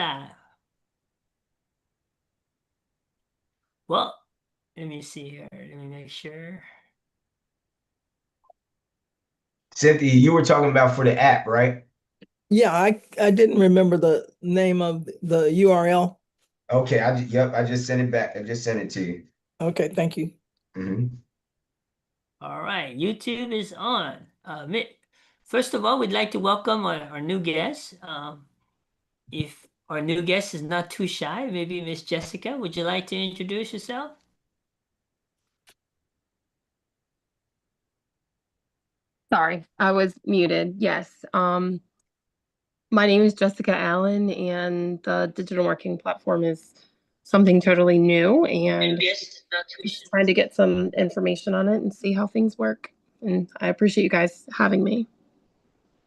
live. Well, let me see here. Let me make sure. Cynthia, you were talking about for the app, right? Yeah, I didn't remember the name of the URL. Okay, yep, I just sent it back. I just sent it to you. Okay, thank you. All right, YouTube is on. First of all, we'd like to welcome our new guest. If our new guest is not too shy, maybe Miss Jessica, would you like to introduce yourself? Sorry, I was muted. Yes. My name is Jessica Allen, and the digital marketing platform is something totally new, and just trying to get some information on it and see how things work. And I appreciate you guys having me.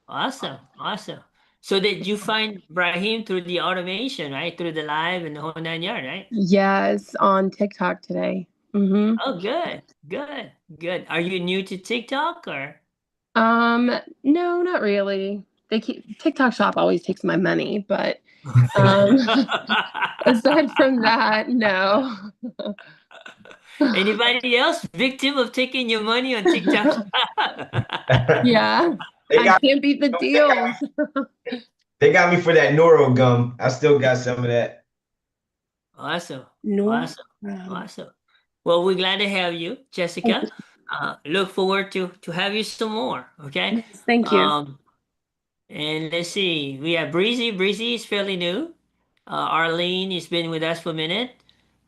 Awesome, awesome. So did you find Brahim through the automation, right? Through the live and the whole nine yard, right? Yes, on TikTok today. Oh, good, good, good. Are you new to TikTok or? No, not really. They keep TikTok Shop always takes my money, but um, aside from that, no. Anybody else victim of taking your money on TikTok? Yeah, They I got can't beat the deals. they got me for that Noro gum. I still got some of that. Awesome, No. awesome, awesome. Well, we're glad to have you, Thank Jessica. Look forward to have you some more. Okay. you. Thank you. And let's see. We have Breezy. Breezy is fairly new. Arlene has been with us for a minute.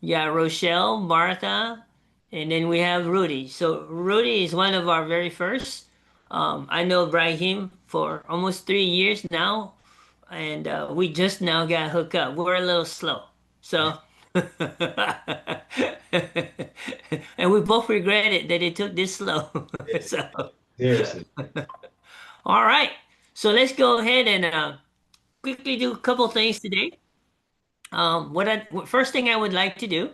Yeah, Rochelle, Martha, and then we have Rudy. So Rudy is one of our very first. I know Brahim for almost 3 years now, and we just now got hooked up. We're a little slow, so and we both regret it that it took this slow. So, Seriously. all right. So let's go ahead and quickly do a couple things today. First thing I would like to do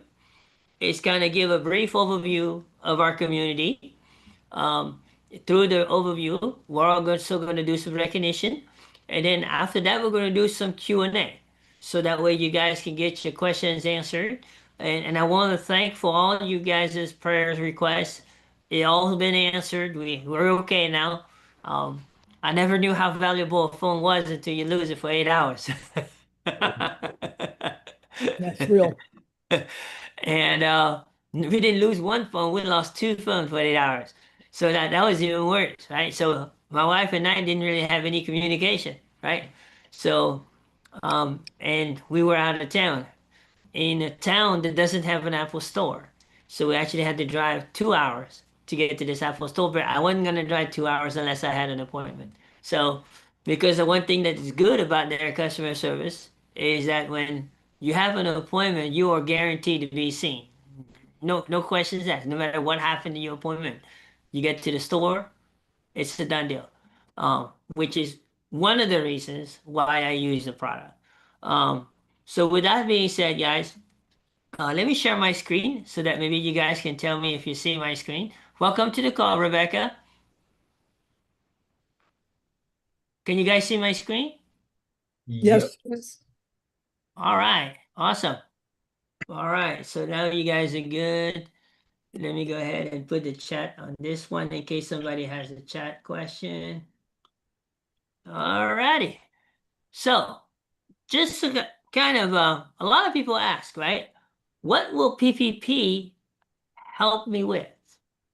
is kind of give a brief overview of our community. Um, Through the overview, we're still going to do some recognition, and then after that, we're going to do some Q&A, so that way you guys can get your questions answered. And I want to thank for all you guys' prayers, requests. It all been answered. We're okay now. Um, I never knew how valuable a phone was until you lose it for 8 hours. That's real. And we didn't lose one phone, we lost two phones for 8 hours. So that was even worse, right? So my wife and I didn't really have any communication, right? So and we were out of town in a town that doesn't have an Apple store. So we actually had to drive 2 hours to get to this Apple store, but I wasn't gonna drive 2 hours unless I had an appointment. So because the one thing that is good about their customer service is that when you have an appointment, you are guaranteed to be seen. No questions asked. No matter what happened to your appointment, you get to the store, it's a done deal. Which is one of the reasons why I use the product. Um, so with that being said, guys, let me share my screen so that maybe you guys can tell me if you see my screen. Welcome to the call, Rebecca. Can you guys see my screen? Yep. Yes. All right, awesome. All right, so now you guys are good. Let me go ahead and put the chat on this one in case somebody has a chat question. All righty. So, just to kind of, a lot of people ask, right? What will PPP help me with,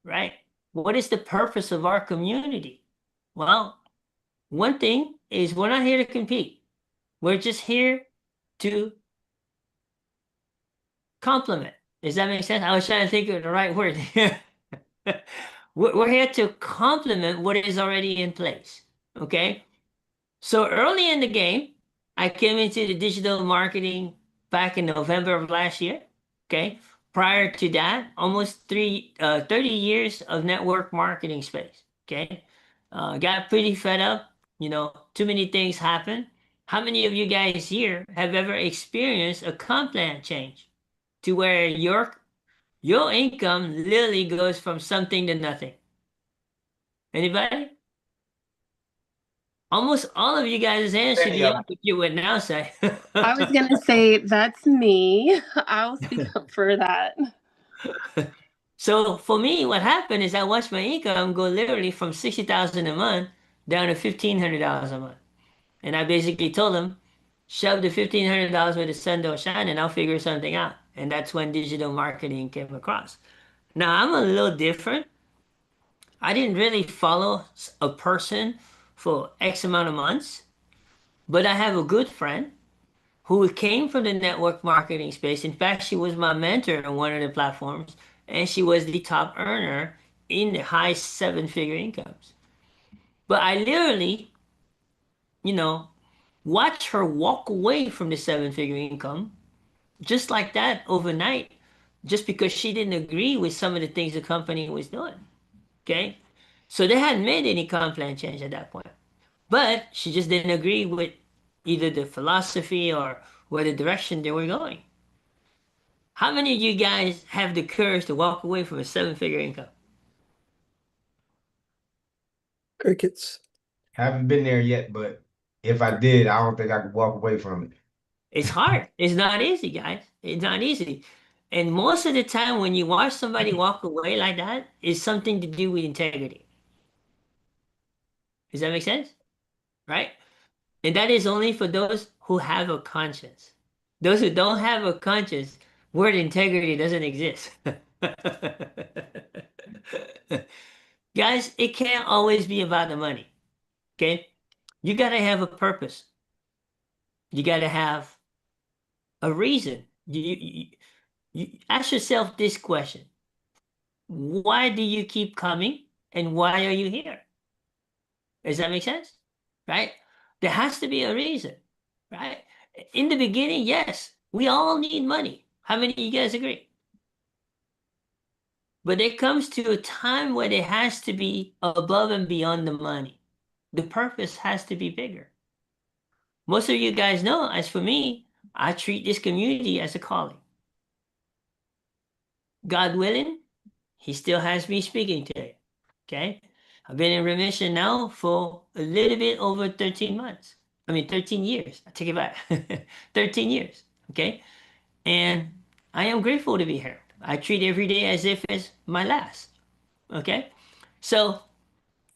right? What is the purpose of our community? Well, one thing is we're not here to compete. We're just here to complement. Does that make sense? I was trying to think of the right word here. We're here to complement what is already in place. Okay. So early in the game, I came into the digital marketing back in November of last year. Okay. Prior to that, almost 30 years of network marketing space. Okay. Got pretty fed up. Too many things happen. How many of you guys here have ever experienced a comp plan change to where your income literally goes from something to nothing? Anybody? Almost all of you guys' hands should Plenty be of up if you would now say. I was gonna say that's me. I'll speak up for that. So for me, what happened is I watched my income go literally from 60,000 a month down to $1,500 a month. And I basically told them, shove the $1,500 where the sun don't shine and I'll figure something out. And that's when digital marketing came across. Now I'm a little different. I didn't really follow a person for X amount of months, but I have a good friend who came from the network marketing space. In fact, she was my mentor on one of the platforms, and she was the top earner in the high seven-figure incomes. But I literally, you know, watched her walk away from the seven-figure income just like that overnight, just because she didn't agree with some of the things the company was doing. Okay. So they hadn't made any comp plan change at that point. But she just didn't agree with either the philosophy or the direction they were going. How many of you guys have the courage to walk away from a seven-figure income? Crickets. Haven't been there yet, but if I did, I don't think I could walk away from it. It's hard. It's not easy, guys. It's not easy. And most of the time when you watch somebody walk away like that, it's something to do with integrity. Does that make sense? Right? And that is only for those who have a conscience. Those who don't have a conscience, word integrity doesn't exist. Guys, it can't always be about the money. Okay? You got to have a purpose. You got to have a reason. You ask yourself this question. Why do you keep coming and why are you here? Does that make sense? Right? There has to be a reason, right? In the beginning, yes, we all need money. How many of you guys agree? But there comes to a time where it has to be above and beyond the money. The purpose has to be bigger. Most of you guys know, as for me, I treat this community as a calling. God willing, He still has me speaking today. Okay? I've been in remission now for a little bit over 13 months. I mean, 13 years. I take it back. 13 years. Okay? And I am grateful to be here. I treat every day as if it's my last. Okay? So,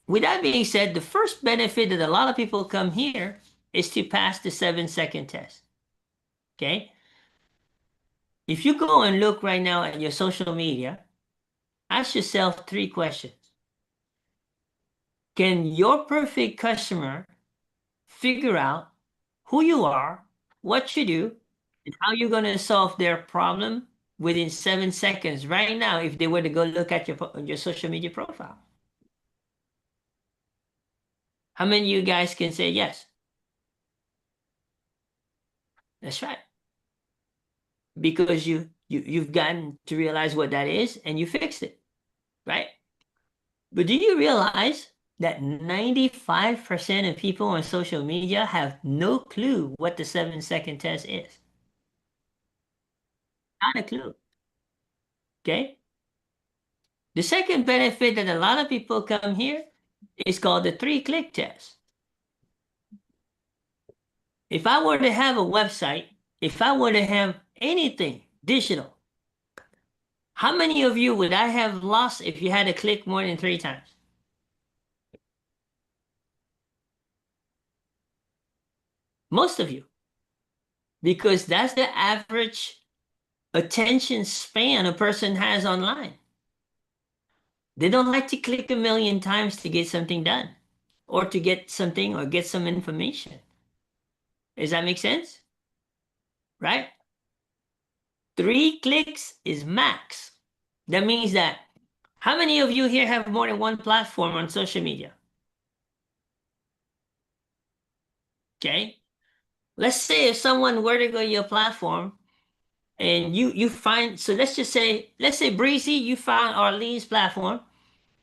with that being said, the first benefit that a lot of people come here is to pass the 7-second test. Okay? If you go and look right now at your social media, ask yourself 3 questions. Can your perfect customer figure out who you are, what you do, and how you're going to solve their problem within 7 seconds right now if they were to go look at your social media profile? How many of you guys can say yes? That's right. Because you've gotten to realize what that is and you fixed it, right? But do you realize that 95% of people on social media have no clue what the 7-second test is? Not a clue. Okay? The second benefit that a lot of people come here is called the 3-click test. If I were to have a website, if I were to have anything digital, how many of you would I have lost if you had to click more than 3 times? Most of you. Because that's the average attention span a person has online. They don't like to click a million times to get something done or to get something or get some information. Does that make sense? Right? 3 clicks is max. That means that how many of you here have more than one platform on social media? Okay. Let's say if someone were to go to your platform and you find, so let's say Breezy, you found Arlene's platform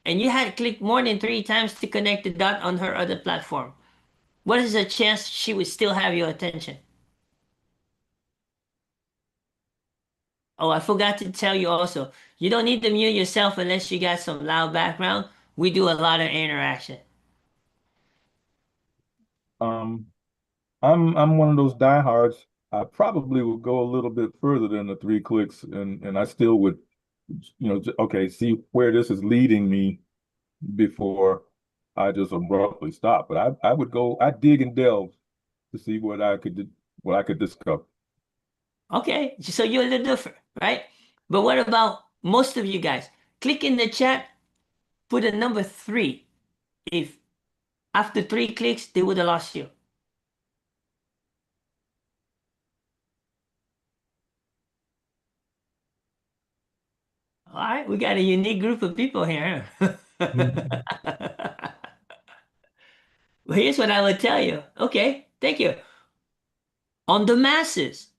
and you had to click more than 3 times to connect the dot on her other platform. What is the chance she would still have your attention? Oh, I forgot to tell you also, you don't need to mute yourself unless you got some loud background. We do a lot of interaction. Um, I'm one of those diehards. I probably would go a little bit further than the 3 clicks, and I still would, okay, see where this is leading me before I just abruptly stop. But I would go, I dig and delve to see what I could discover. Okay, so you're a little different, right? But what about most of you guys? Click in the chat, put a number 3. If after 3 clicks, they would have lost you. All right, we got a unique group of people here. Huh? Well, here's what I would tell you. Okay, thank you. On the masses,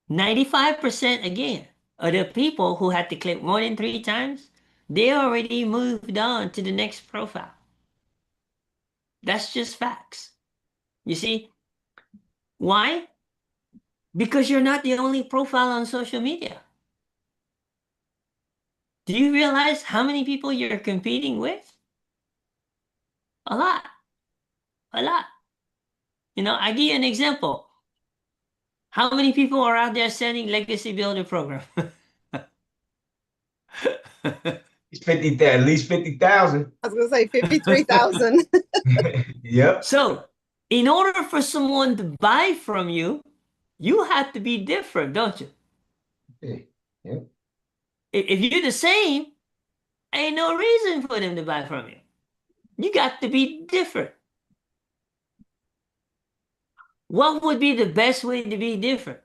95% again of the people who had to click more than 3 times, they already moved on to the next profile. That's just facts. You see, why? Because you're not the only profile on social media. Do you realize how many people you're competing with? A lot. A lot. I give you an example. How many people are out there selling legacy builder program? It's 50, at least 50,000. I was gonna say 53,000. Yep. So, in order for someone to buy from you, you have to be different, don't you? Yep. If you're the same, ain't no reason for them to buy from you. You got to be different. What would be the best way to be different?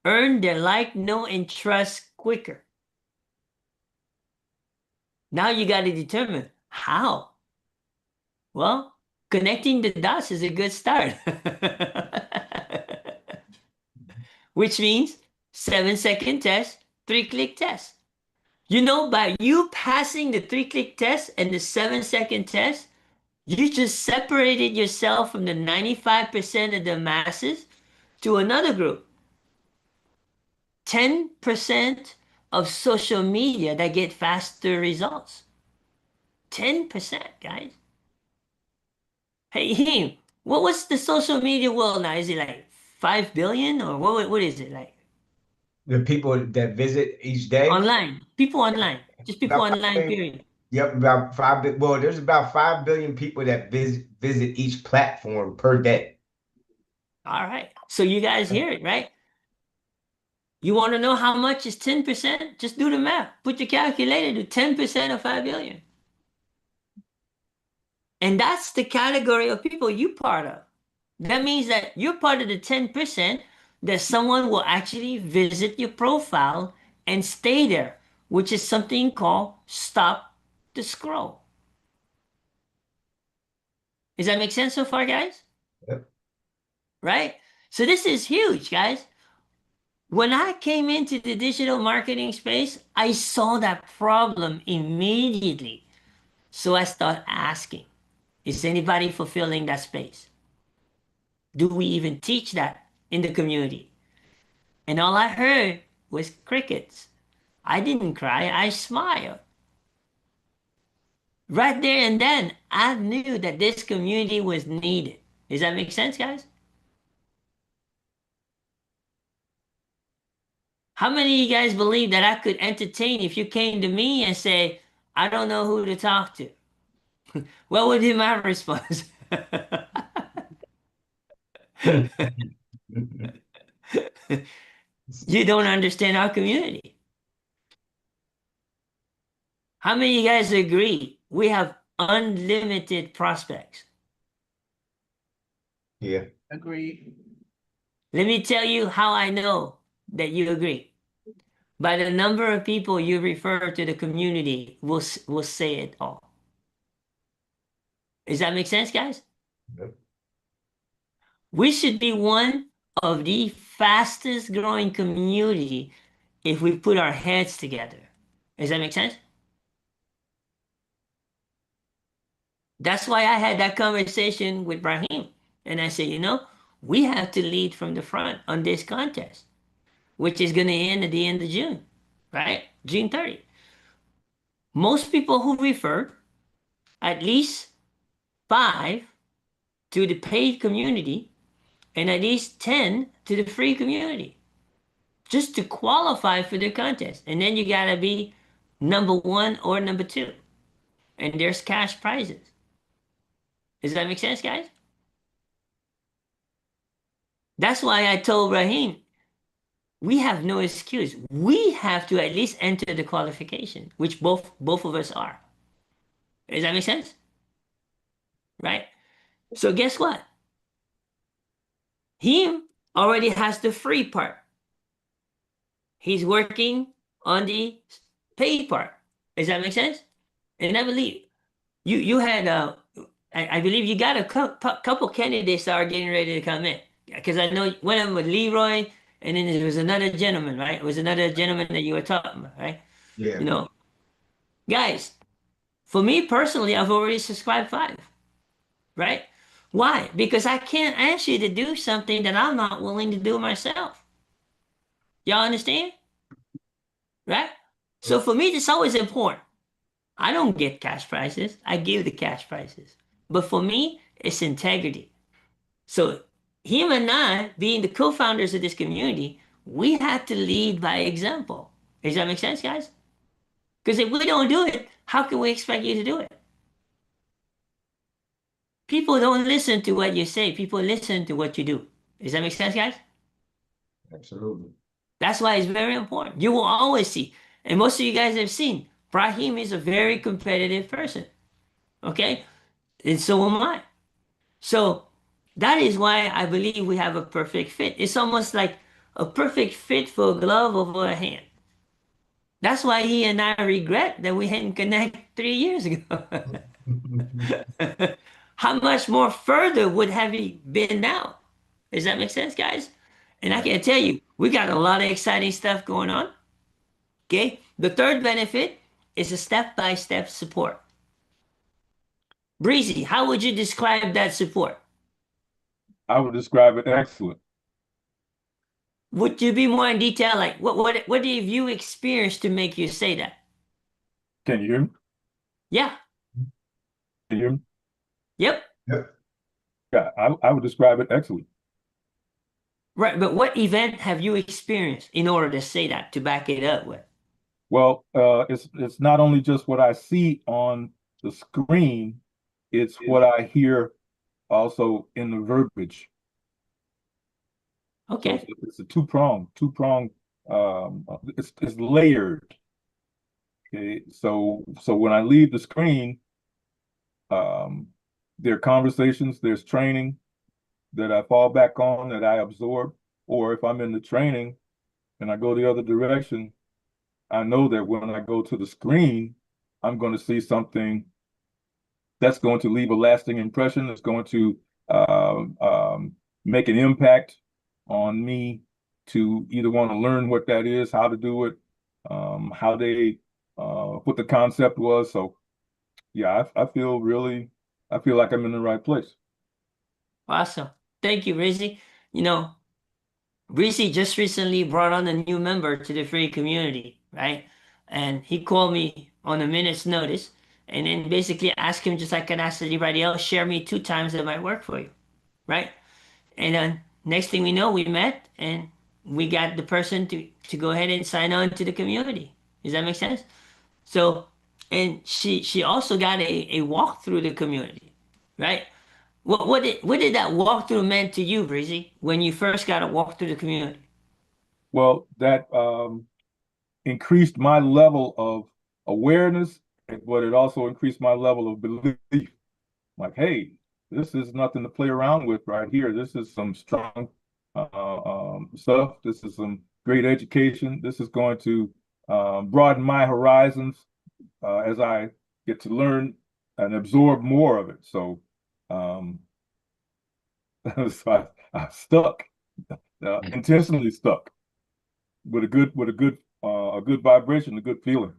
Earn their like, know, and trust quicker. Now you got to determine how. Well, connecting the dots is a good start. Which means 7-second test, 3-click test. By you passing the 3-click test and the 7-second test, you just separated yourself from the 95% of the masses to another group. 10% of social media that get faster results. 10%, guys. Hey, him, what's the social media world now? Is it like 5 billion or what is it like? The people that visit each day, Online. People online. Just people about 5 online, billion. period. Yep, about 5 billion. Well, there's about 5 billion people that visit each platform per day. All right. So you guys hear it, right? You want to know how much is 10%? Just do the math. Put your calculator to 10% of 5 billion. And that's the category of people you part of. That means that you're part of the 10% that someone will actually visit your profile and stay there, which is something called stop the scroll. Does that make sense so far, guys? Yep. Right? So this is huge, guys. When I came into the digital marketing space, I saw that problem immediately. So I started asking, is anybody fulfilling that space? Do we even teach that in the community? And all I heard was crickets. I didn't cry, I smiled. Right there and then, I knew that this community was needed. Does that make sense, guys? How many of you guys believe that I could entertain if you came to me and say, I don't know who to talk to? What would be my response? You don't understand our community. How many of you guys agree we have unlimited prospects? Yeah. Agreed. Let me tell you how I know that you agree. By the number of people you refer to the community, will say it all. Does that make sense, guys? Yep. We should be one of the fastest growing community if we put our heads together. Does that make sense? That's why I had that conversation with Brahim. And I said, we have to lead from the front on this contest, which is going to end at the end of June, right? June 30th. Most people who refer, at least 5 to the paid community and at least 10 to the free community just to qualify for the contest. And then you got to be number 1 or number 2. And there's cash prizes. Does that make sense, guys? That's why I told Raheem, we have no excuse. We have to at least enter the qualification, which both of us are. Does that make sense? Right? So guess what? He already has the free part. He's working on the paid part. Does that make sense? And I believe you had I believe you got a couple candidates that are getting ready to come in because I know one of them was Leroy, and then there was another gentleman, right? It was another gentleman that you were talking about, right? Yeah. You know, guys, for me personally, I've already subscribed 5, right? Why? Because I can't ask you to do something that I'm not willing to do myself. Y'all understand? Right? So for me, it's always important. I don't get cash prizes. I give the cash prizes. But for me, it's integrity. So him and I, being the co-founders of this community, we have to lead by example. Does that make sense, guys? Because if we don't do it, how can we expect you to do it? People don't listen to what you say. People listen to what you do. Does that make sense, guys? Absolutely. That's why it's very important. You will always see, and most of you guys have seen, Brahim is a very competitive person. Okay? And so am I. So that is why I believe we have a perfect fit. It's almost like a perfect fit for a glove over a hand. That's why he and I regret that we hadn't connected 3 years ago. How much more further would have he been now? Does that make sense, guys? And I Yeah. can tell you, we got a lot of exciting stuff going on. Okay. The third benefit is a step-by-step support. Breezy, how would you describe that support? I would describe it excellent. Would you be more in detail? Like what have you experienced to make you say that? Can you hear me? Yeah. Can you hear me? Yep. Yep. Yeah, I would describe it excellent. Right. But what event have you experienced in order to say that, to back it up with? Well, it's not only just what I see on the screen, it's what I hear also in the verbiage. So Okay. it's a two prong. It's layered. Okay, so when I leave the screen, um, there are conversations, there's training that I fall back on that I absorb, or if I'm in the training and I go the other direction, I know that when I go to the screen, I'm going to see something that's going to leave a lasting impression. It's going to make an impact on me to either want to learn what that is, how to do it, how they, what the concept was. So yeah, I feel like I'm in the right place. Awesome. Thank you, Rizzy. You know, Rizzy just recently brought on a new member to the free community, right? And he called me on a minute's notice and then basically asked him, just like I asked anybody else, share me 2 times that might work for you, right? And then next thing we know, we met and we got the person to go ahead and sign on to the community. Does that make sense? So, and she also got a walk through the community, right? What did that walkthrough mean to you, Breezy, when you first got a walk through the community? Well, that increased my level of awareness, but it also increased my level of belief. Like, hey, this is nothing to play around with right here. This is some strong stuff. This is some great education. This is going to broaden my horizons as I get to learn and absorb more of it. So, um, so I stuck, intentionally stuck with a good vibration, a good feeling.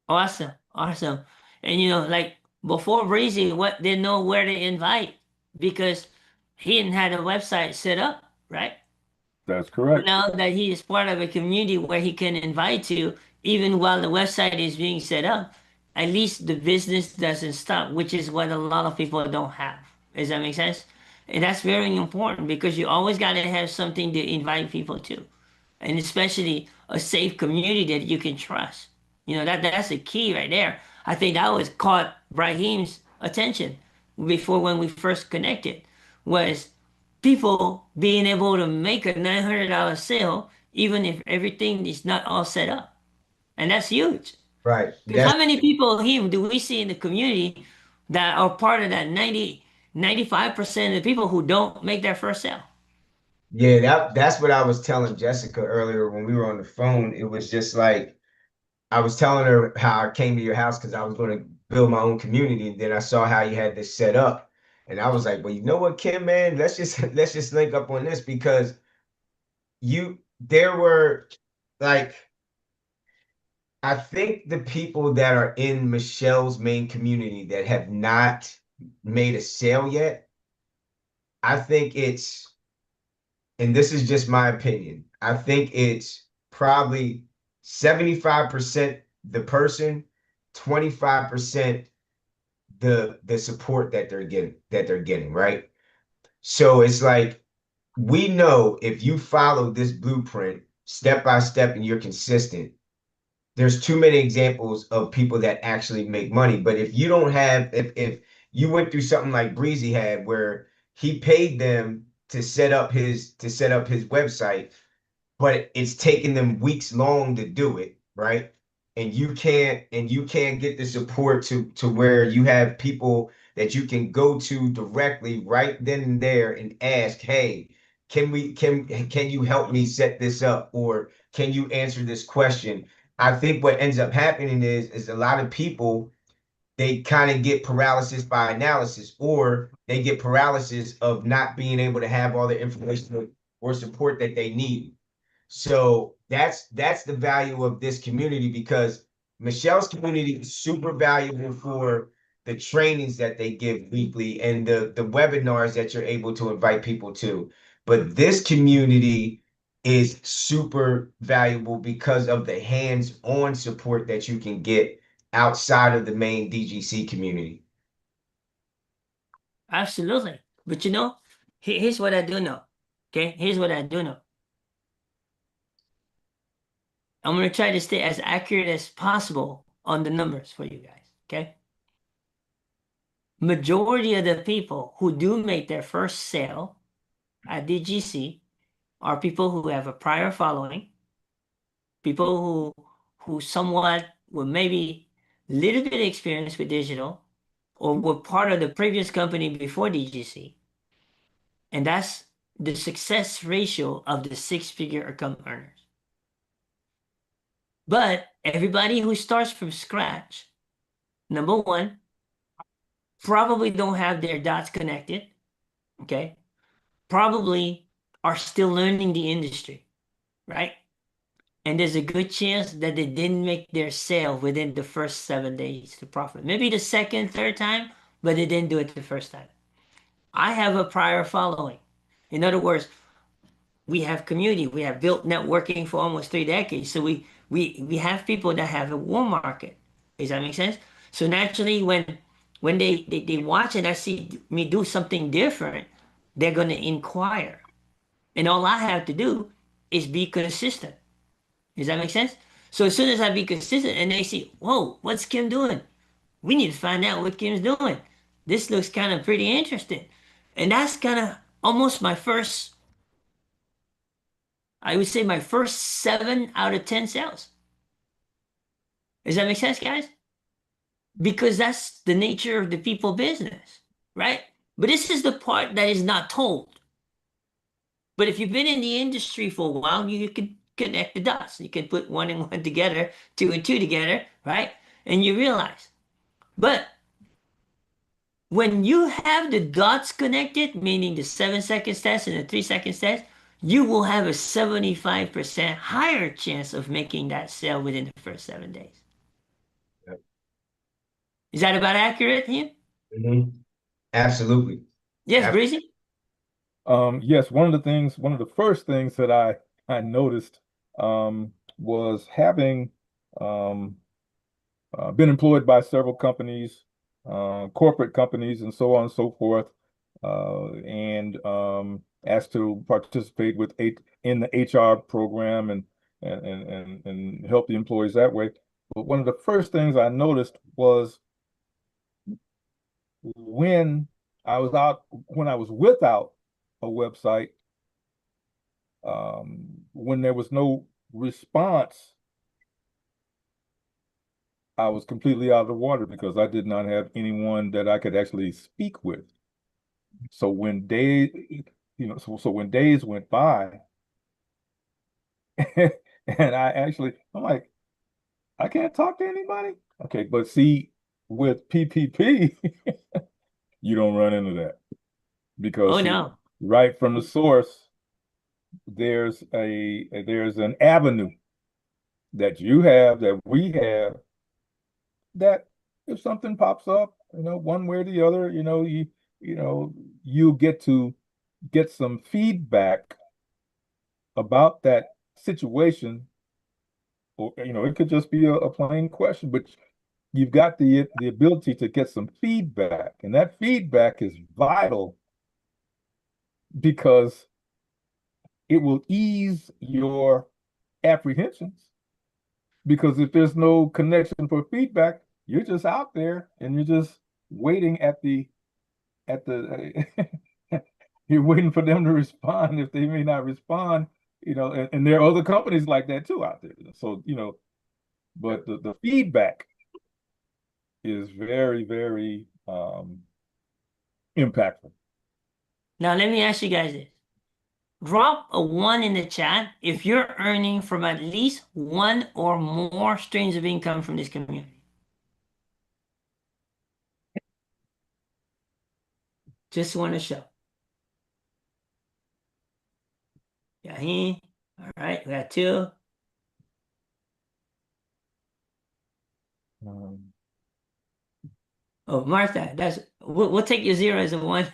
Awesome, awesome. And like before Breezy, what didn't know where to invite because he didn't have a website set up, right? That's But correct. now that he is part of a community where he can invite to, even while the website is being set up, at least the business doesn't stop, which is what a lot of people don't have. Does that make sense? And that's very important because you always got to have something to invite people to, and especially a safe community that you can trust. That's the key right there. I think that was caught Brahim's attention before when we first connected, was people being able to make a $900 sale even if everything is not all set up, and that's huge. Right. Because That's how many people here do we see in the community that are part of that 95% of the people who don't make their first sale? yeah, that's what I was telling Jessica earlier when we were on the phone. It was just like I was telling her how I came to your house because I was going to build my own community. And then I saw how you had this set up. And I was like, well, you know what, Kim, man, let's just let's just link up on this because there were like I think the people that are in Michelle's main community that have not made a sale yet, I think it's, and this is just my opinion, I think it's probably 75% the person, 25% the support that they're getting, right? So it's like we know if you follow this blueprint step by step and you're consistent, there's too many examples of people that actually make money. But if you don't have, if you went through something like Breezy had, where he paid them to set up his website, but it's taking them weeks long to do it, right? And you can't get the support to where you have people that you can go to directly right then and there and ask, hey, can you help me set this up, or can you answer this question? I think what ends up happening is a lot of people, they kind of get paralysis by analysis, or they get paralysis of not being able to have all the information or support that they need. So that's the value of this community, because Michelle's community is super valuable for the trainings that they give weekly and the webinars that you're able to invite people to. But this community is super valuable because of the hands-on support that you can get outside of the main DGC community. Absolutely. But here's what I do know. Okay, here's what I do know. I'm going to try to stay as accurate as possible on the numbers for you guys. Okay. Majority of the people who do make their first sale at DGC are people who have a prior following, people who somewhat were maybe a little bit experienced with digital or were part of the previous company before DGC. And that's the success ratio of the six-figure income earners. But everybody who starts from scratch, number one, probably don't have their dots connected, okay? Probably are still learning the industry, right? And there's a good chance that they didn't make their sale within the first 7 days to profit. Maybe the second, third time, but they didn't do it the first time. I have a prior following. In other words, we have community. We have built networking for almost 3 decades. So we have people that have a warm market. Does that make sense? So naturally, when they watch and I see me do something different, they're gonna inquire. And all I have to do is be consistent. Does that make sense? So as soon as I be consistent and they see, whoa, what's Kim doing? We need to find out what Kim's doing. This looks kind of pretty interesting. And that's kind of almost I would say my first 7 out of 10 sales. Does that make sense, guys? Because that's the nature of the people business, right? But this is the part that is not told. But if you've been in the industry for a while, you can connect the dots. You can put one and one together, two and two together, right? And you realize. But when you have the dots connected, meaning the 7 second test and the 3 second test, you will have a 75% higher chance of making that sale within the first 7 days. Yep. Is that about accurate here? Mhm. Absolutely. Yes, Ab- Breezy? Yes, one of the first things that I noticed was having um been employed by several companies, corporate companies, and so on and so forth, and asked to participate in the HR program and help the employees that way. But one of the first things I noticed was when when I was without a website, when there was no response, I was completely out of the water because I did not have anyone that I could actually speak with. So when days, so when days went by, and I'm like, I can't talk to anybody. Okay, but see, with PPP, you don't run into that because Oh see, no. right from the source, there's an avenue that we have, that if something pops up, one way or the other, you get to get some feedback about that situation, or it could just be a plain question, but you've got the ability to get some feedback, and that feedback is vital because it will ease your apprehensions. Because if there's no connection for feedback, you're just out there and you're just waiting at the you're waiting for them to respond. If they may not respond, and there are other companies like that too out there. So, but the feedback is very, very impactful. Now let me ask you guys this. Drop a 1 in the chat if you're earning from at least one or more streams of income from this community. Just want to show. Yeah, all right, we got 2. Oh, Martha, we'll take your 0 as a 1.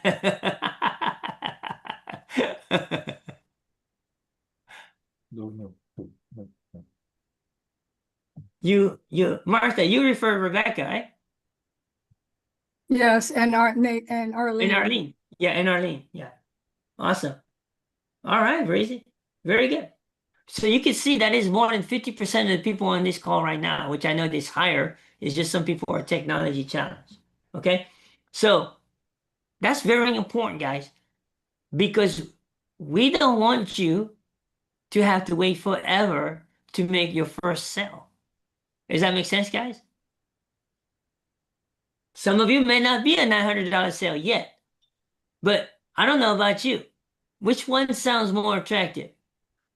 No, no, no. Martha, you refer Rebecca, right? Yes, and Nate and And Arlene. Arlene. Yeah, and Arlene. Yeah. Awesome. All right, Brazy. Very good. So you can see that is more than 50% of the people on this call right now, which I know is higher. It's just some people are technology challenged. Okay. So that's very important, guys, because we don't want you to have to wait forever to make your first sale. Does that make sense, guys? Some of you may not be a $900 sale yet, but I don't know about you. Which one sounds more attractive?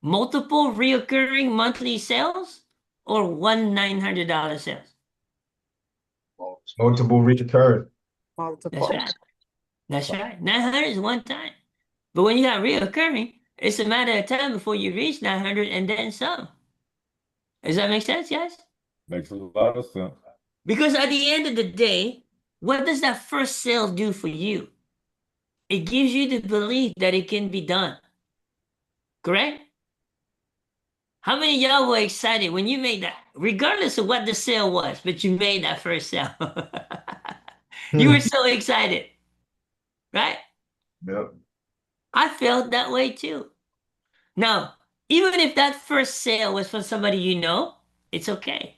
Multiple reoccurring monthly sales or one $900 sales? Multiple recurring. That's right. That's right. 900 is one time. But when you got reoccurring, it's a matter of time before you reach 900 and then some. Does that make sense, guys? Makes a lot of sense. Because at the end of the day, what does that first sale do for you? It gives you the belief that it can be done. Correct? How many of y'all were excited when you made that, regardless of what the sale was, but you made that first sale? You were so excited, right? Yep. I felt that way too. Now, even if that first sale was from somebody you know, it's okay.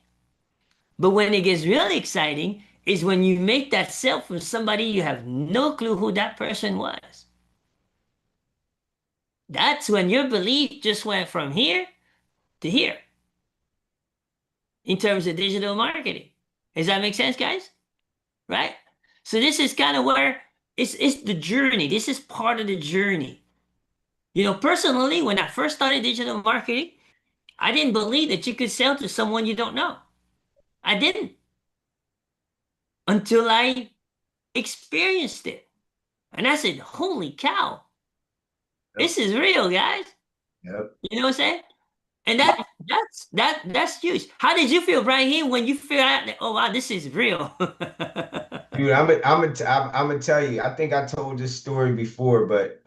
But when it gets really exciting is when you make that sale from somebody you have no clue who that person was. That's when your belief just went from here to here in terms of digital marketing. Does that make sense, guys? Right? So this is kind of where it's the journey. This is part of the journey. Personally, when I first started digital marketing, I didn't believe that you could sell to someone you don't know. I didn't until I experienced it. And I said, holy cow, this is real, guys. Yep. You know what I'm saying? And that's huge. How did you feel, Brahim, when you figured out that, oh wow, this is real? Dude, I'm gonna tell you. I think I told this story before, but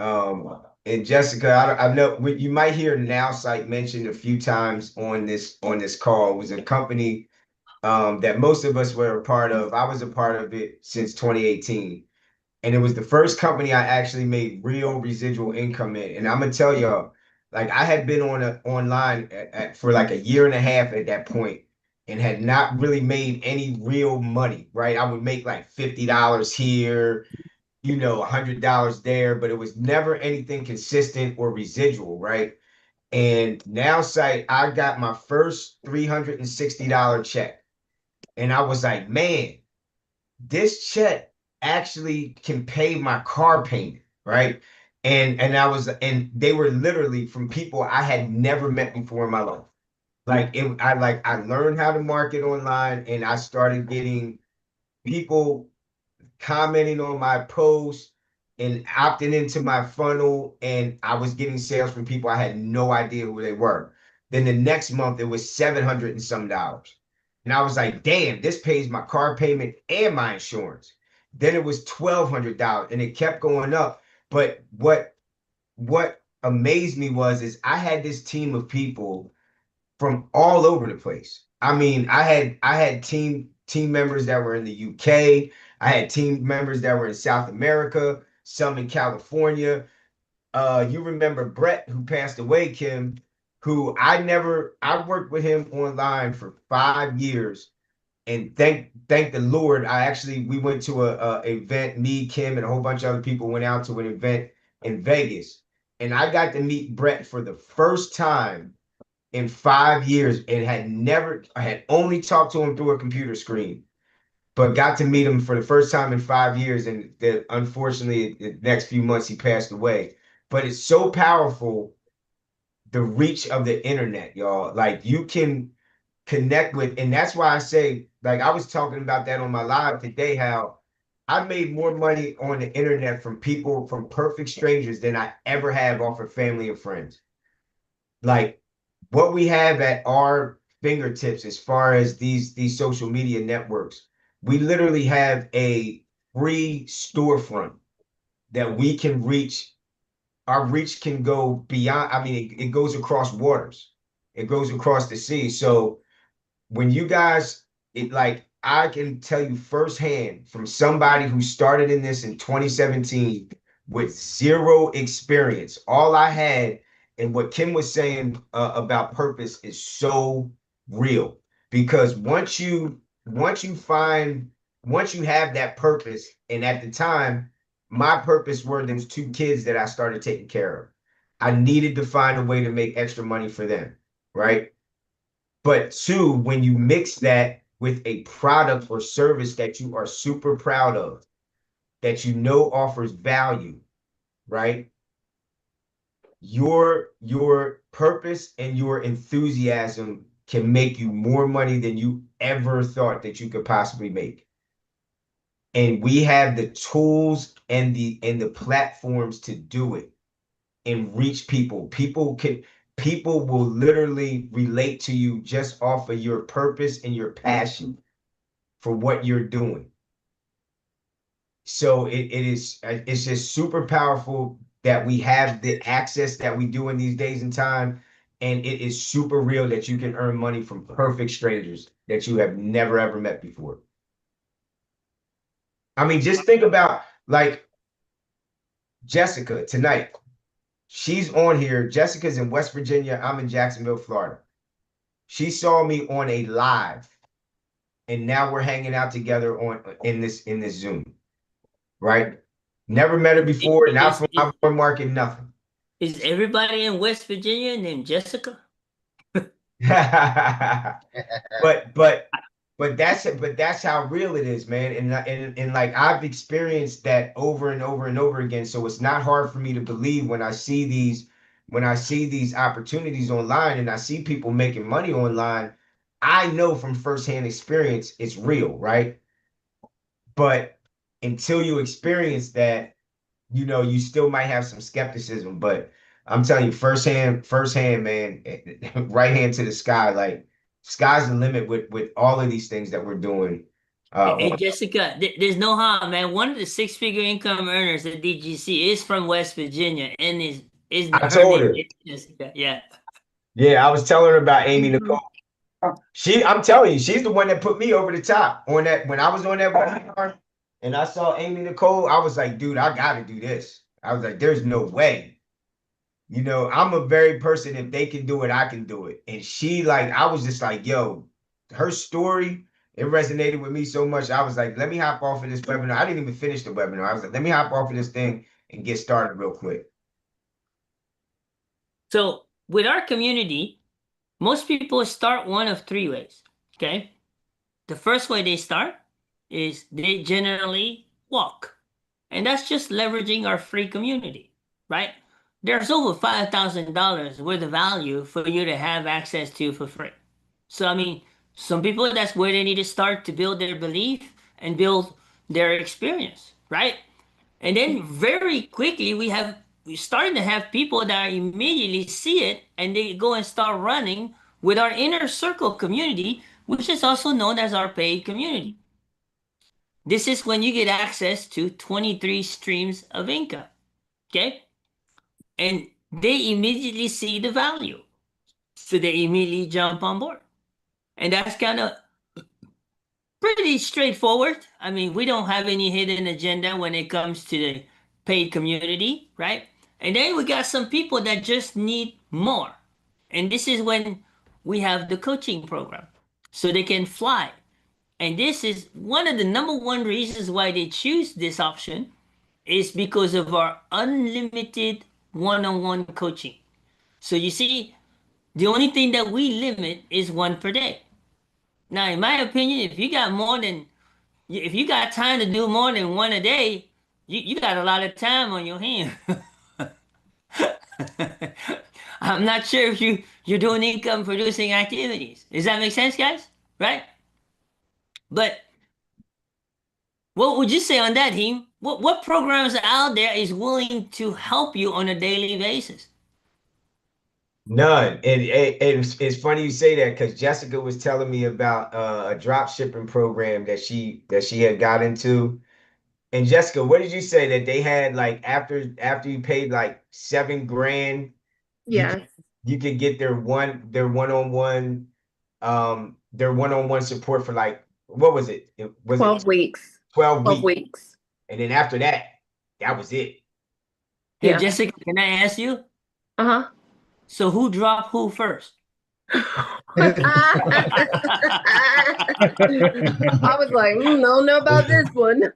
and Jessica, I know you might hear Now Site mentioned a few times on this call. It was a company that most of us were a part of. I was a part of it since 2018. And it was the first company I actually made real residual income in. And I'm gonna tell y'all, like I had been online for like a year and a half at that point and had not really made any real money, right? I would make like $50 here, $100 there, but it was never anything consistent or residual, right? And now, site, I got my first $360 check. And I was like, man, this check actually can pay my car payment, right? And they were literally from people I had never met before in my life. I learned how to market online and I started getting people commenting on my posts and opting into my funnel, and I was getting sales from people I had no idea who they were. Then the next month it was 700 and some dollars. And I was like, damn, this pays my car payment and my insurance. Then it was $1,200 and it kept going up. But what amazed me is I had this team of people from all over the place. I mean, I had team members that were in the UK. I had team members that were in South America, some in California. You remember Brett, who passed away, Kim, who I worked with him online for 5 years. And thank the Lord, we went to a event, me, Kim, and a whole bunch of other people went out to an event in Vegas. And I got to meet Brett for the first time in 5 years and I had only talked to him through a computer screen, but got to meet him for the first time in 5 years. And unfortunately, the next few months he passed away. But it's so powerful, the reach of the internet, y'all. Like you can connect with, and that's why I say, like I was talking about that on my live today, how I made more money on the internet from people, from perfect strangers than I ever have off of family and friends. Like what we have at our fingertips as far as these social media networks, we literally have a free storefront that we can reach. Our reach can go beyond, I mean, it goes across waters, it goes across the sea. So when you guys, I can tell you firsthand from somebody who started in this in 2017 with zero experience. All I had, and what Kim was saying about purpose is so real, because once you have that purpose, and at the time, my purpose were those two kids that I started taking care of. I needed to find a way to make extra money for them, right? But two, when you mix that with a product or service that you are super proud of, that you know offers value, right? Your purpose and your enthusiasm can make you more money than you ever thought that you could possibly make. And we have the tools and the platforms to do it and reach people. People will literally relate to you just off of your purpose and your passion for what you're doing. So it's just super powerful that we have the access that we do in these days and time. And it is super real that you can earn money from perfect strangers that you have never ever met before. I mean, just think about like Jessica tonight. She's on here. Jessica's in West Virginia. I'm in Jacksonville, Florida. She saw me on a live, and now we're hanging out together in this Zoom, right? Never met her before, not from my board market, nothing. Is everybody in West Virginia named Jessica? but that's how real it is, man. And like I've experienced that over and over and over again. So it's not hard for me to believe when I see these opportunities online and I see people making money online. I know from firsthand experience it's real, right? But until you experience that, you still might have some skepticism. But I'm telling you, firsthand, man, right hand to the sky, like sky's the limit with all of these things that we're doing. Hey, Jessica, there's no harm, man. One of the six-figure income earners at DGC is from West Virginia, and is I her told name her, is Jessica. Yeah. yeah, I was telling her about Amy Nicole. I'm telling you, she's the one that put me over the top on that. When I was on that webinar and I saw Amy Nicole, I was like, dude, I gotta do this. I was like, there's no way. You know, I'm a very person, if they can do it, I can do it. And she like, I was just like, yo, her story, it resonated with me so much. I was like, let me hop off of this webinar. I didn't even finish the webinar. I was like, let me hop off of this thing and get started real quick. So with our community, most people start one of three ways. Okay. The first way they start is they generally walk. And that's just leveraging our free community, right? There's over $5,000 worth of value for you to have access to for free. So, I mean, some people, that's where they need to start to build their belief and build their experience, right? And then very quickly, we started to have people that immediately see it and they go and start running with our inner circle community, which is also known as our paid community. This is when you get access to 23 streams of income. Okay. And they immediately see the value. So they immediately jump on board. And that's kind of pretty straightforward. I mean, we don't have any hidden agenda when it comes to the paid community, right? And then we got some people that just need more. And this is when we have the coaching program. So they can fly. And this is one of the number one reasons why they choose this option is because of our unlimited one-on-one coaching. So you see, the only thing that we limit is one per day. Now, in my opinion, if you got time to do more than one a day, you got a lot of time on your hand. I'm not sure if you're doing income producing activities. Does that make sense, guys? Right? But what would you say on that, Heem? What programs out there is willing to help you on a daily basis? None. And it's funny you say that because Jessica was telling me about a drop shipping program that she had got into. And Jessica, what did you say that they had like after you paid like 7 grand, you could Yes, you could get their one-on-one support for like what was it? Was it 12 weeks. 12 12 weeks? weeks. And then after that, that was it. Hey, Yeah. Jessica, can I ask you? Uh-huh. So who dropped who first? I was like, no, know about this one.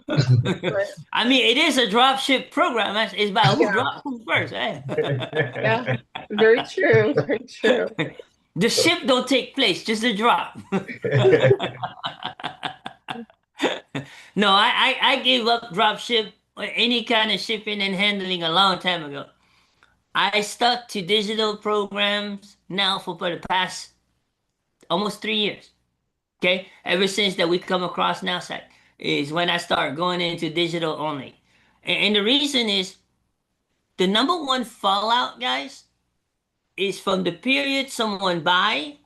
But I mean, it is a drop ship program. It's about who yeah, dropped who first. Eh? yeah, very true, very true. The ship don't take place, just the drop. No, I gave up drop ship or any kind of shipping and handling a long time ago. I stuck to digital programs now for the past almost 3 years. Okay, ever since that we come across NowSec is when I start going into digital only, and the reason is the number one fallout, guys, is from the period someone buy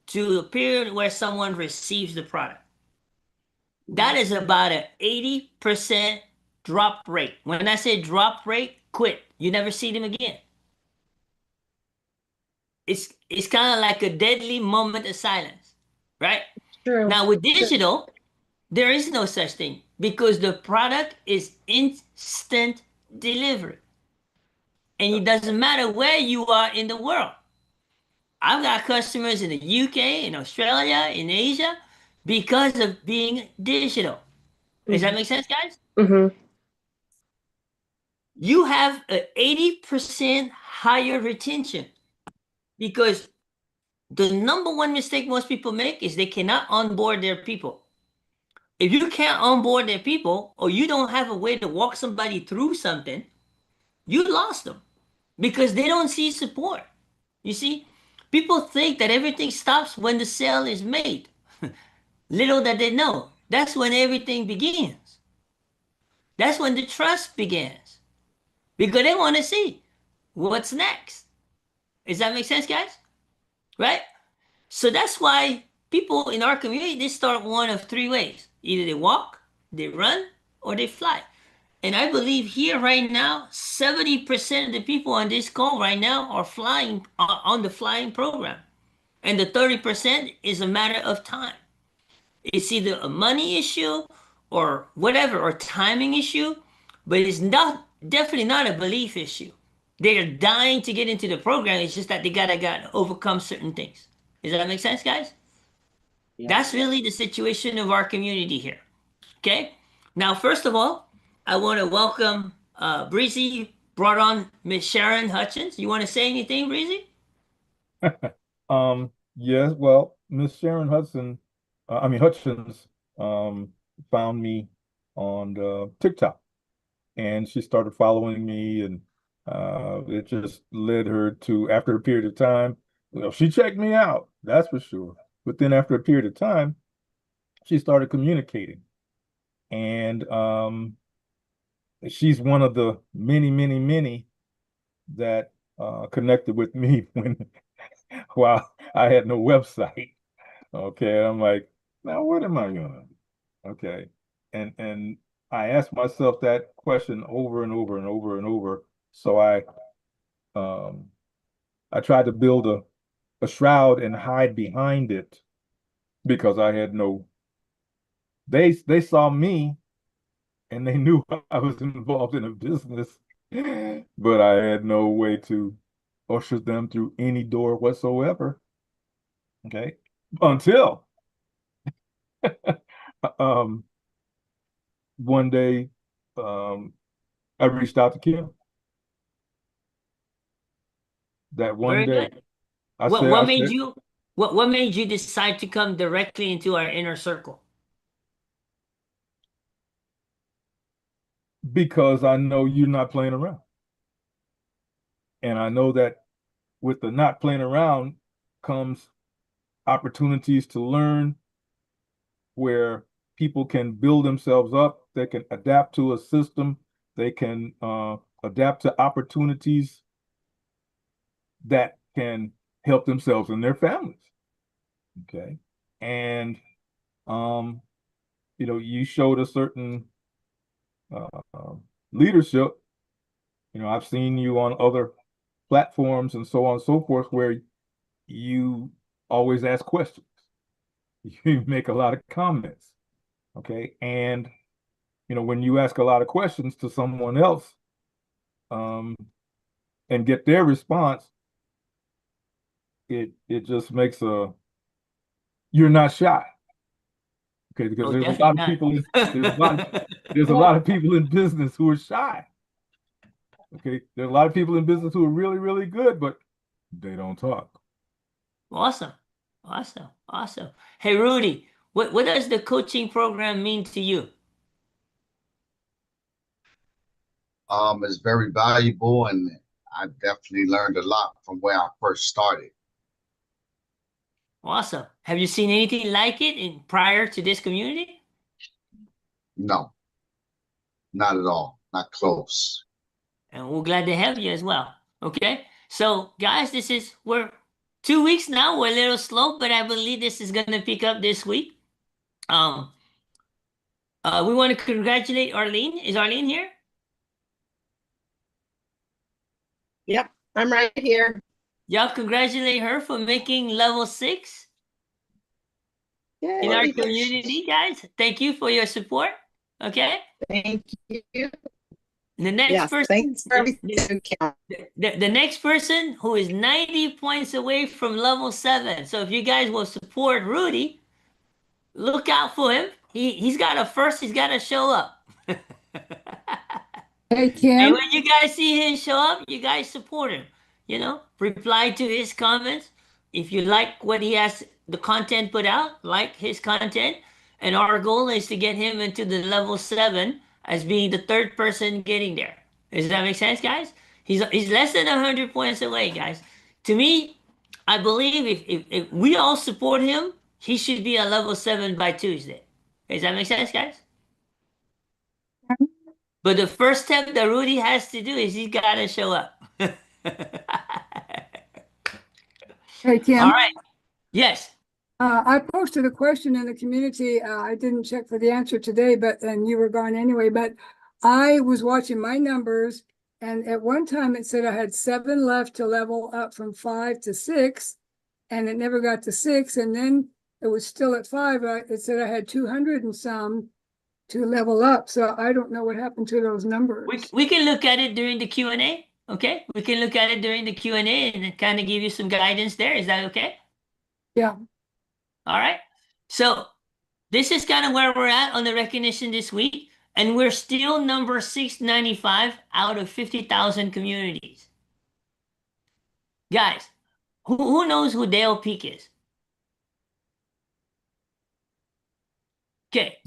to the period where someone receives the product. That is about an 80% drop rate. When I say drop rate, quit. You never see them again. It's kind of like a deadly moment of silence, right? True. Now with digital, there is no such thing because the product is instant delivery. And it doesn't matter where you are in the world. I've got customers in the UK, in Australia, in Asia, because of being digital. Does that make sense, guys? Mm-hmm. You have an 80% higher retention because the number one mistake most people make is they cannot onboard their people. If you can't onboard their people or you don't have a way to walk somebody through something, you lost them because they don't see support. You see, people think that everything stops when the sale is made. Little that they know, that's when everything begins. That's when the trust begins because they want to see what's next. Does that make sense, guys? Right? So that's why people in our community they start one of three ways: either they walk, they run, or they fly. And I believe here right now, 70% of the people on this call right now are flying on the flying program. And the 30% is a matter of time. It's either a money issue or whatever, or timing issue, but it's not definitely not a belief issue. They're dying to get into the program. It's just that they gotta overcome certain things. Does that make sense, guys? That's really the situation of our community here. Okay. Now, first of all, I want to welcome Breezy brought on Miss Sharon Hutchins. You want to say anything, Breezy? Yes, well, Miss Sharon Hutchins, um, found me on TikTok, and she started following me, and it just led her to, after a period of time, she checked me out, that's for sure. But then after a period of time, she started communicating, and she's one of the many, many, many that connected with me when while I had no website. Okay, I'm like, now what am I gonna do? Okay, and I asked myself that question over and over and over and over. So um I tried to build a shroud and hide behind it because I had no. They saw me and they knew I was involved in a business, but I had no way to usher them through any door whatsoever. Okay, until um one day, um I reached out to Kim. That one Very day, good. I What said, what made you what made you decide to come directly into our inner circle? because I know you're not playing around. And I know that with the not playing around comes opportunities to learn where people can build themselves up, they can adapt to a system, they can adapt to opportunities that can help themselves and their families. Okay. And um, you showed a certain uh, leadership. I've seen you on other platforms and so on and so forth where you always ask questions. You make a lot of comments. Okay. And, when you ask a lot of questions to someone else, um, and get their response, it just makes you're not shy. Okay. Because Oh, there's a definitely lot of not. people there's a lot of people in business who are shy. Okay. There's a lot of people in business who are really, really good, but they don't talk. Awesome. Awesome. Awesome. Hey, Rudy, what does the coaching program mean to you? It's very valuable, and I definitely learned a lot from where I first started. Awesome. Have you seen anything like it prior to this community? No, not at all, not close. And we're glad to have you as well. Okay. So, guys, we're 2 weeks now. We're a little slow, but I believe this is going to pick up this week. Um, we want to congratulate Arlene. Is Arlene here? Yep, I'm right here. Y'all congratulate her for making level 6 in our Yay. community, guys. Thank you for your support. Okay. Thank you. The next Yes, person, thanks for everything, Kim. the next person who is 90 points away from level 7. So if you guys will support Rudy, look out for him. He's got to show up. Hey, And Kim. when you guys see him show up, you guys support him. Reply to his comments. If you like what he has, the content put out, like his content. And our goal is to get him into the level 7 as being the third person getting there. Does that make sense, guys? He's less than 100 points away, guys. To me, I believe if we all support him, he should be a level 7 by Tuesday. Does that make sense, guys? But the first step that Rudy has to do is he's got to show up. Hey, All Kim. right. Yes. I posted a question in the community. I didn't check for the answer today, and you were gone anyway, but I was watching my numbers, and at one time it said I had 7 left to level up from 5 to 6. and it never got to 6, and then it was still at 5. It said I had 200 and some to level up, so I don't know what happened to those numbers. We can look at it during the Q&A, okay? We can look at it during the Q&A and kind of give you some guidance there. Is that okay? Yeah. All right. So this is kind of where we're at on the recognition this week, and we're still number 695 out of 50,000 communities. Guys, who knows who Dale Peak is? Okay.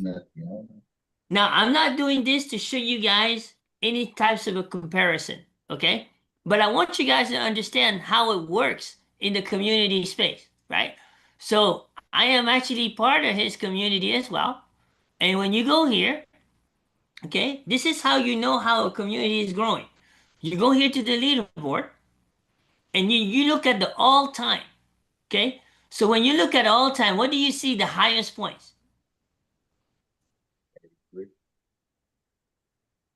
Now, I'm not doing this to show you guys any types of a comparison, okay? But I want you guys to understand how it works in the community space, right? So I am actually part of his community as well. And when you go here, okay, this is how you know how a community is growing. You go here to the leaderboard and you look at the all time, okay? So when you look at all time, what do you see the highest points?